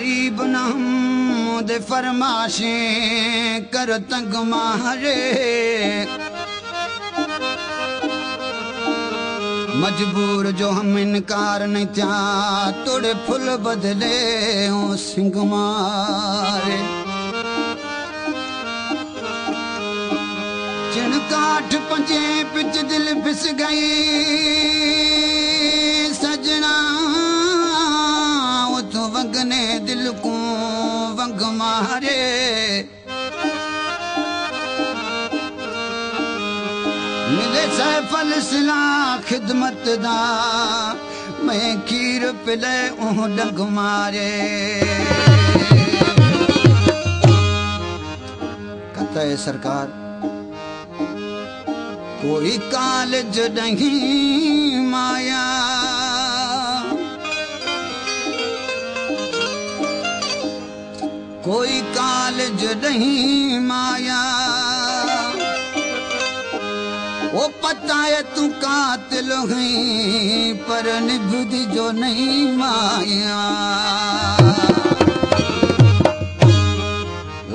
गरीब न हम दे फरमाशें कर तंग मारे मजबूर जो हम इनकार नहीं था तोड़े फुल बदले ओ सिंह मारे चिन काठ पंजे पिच दिल फिस गई सजना वो तो वंगने दिल को वंग मारे मिले सैफल सिला खिदमत दा मैं खीर पिले ऊह डंग मारे कहता है सरकार कोई कालज नहीं माया कोई कालज नहीं माया वो पता है तू कातिल है पर निभुदी जो नहीं माया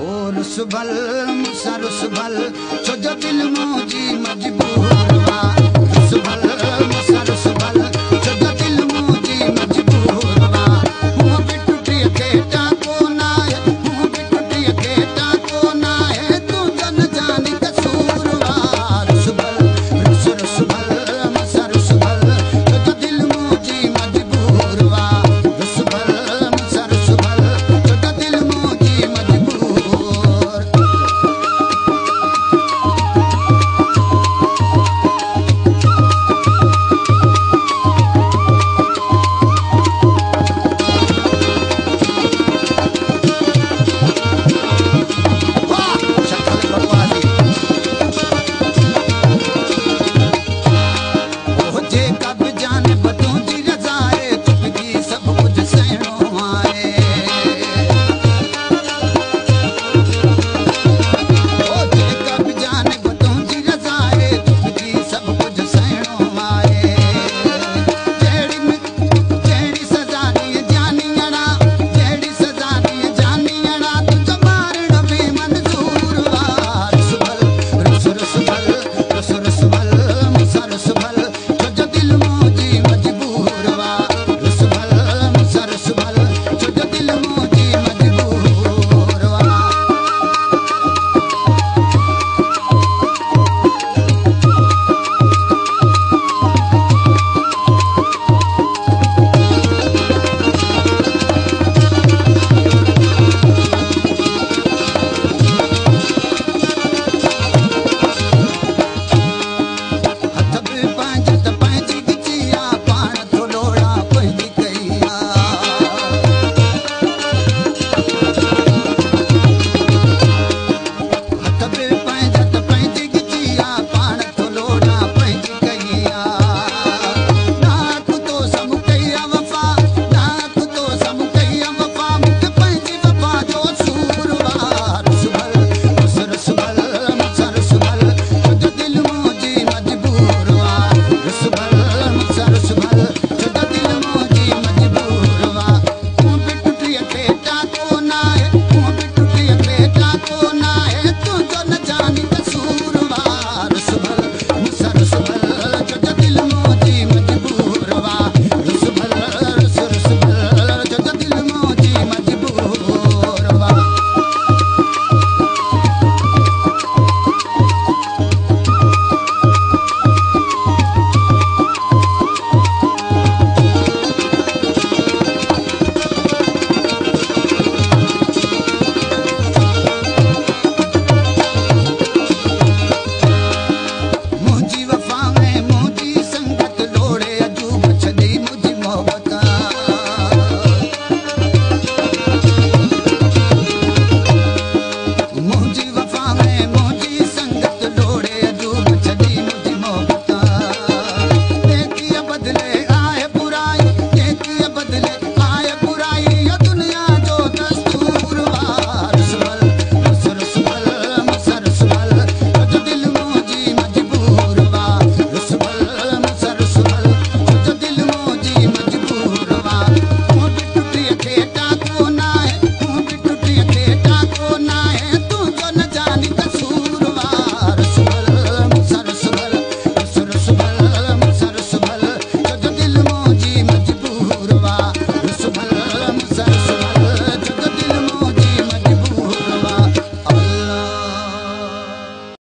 ओ रुसबल मुसा रुसबल छो जो दिल मोजी मजबूर वा रुसबल मुसा रुसबल छो जो दिल मोजी मजबूर वा मुँह पे टूटी के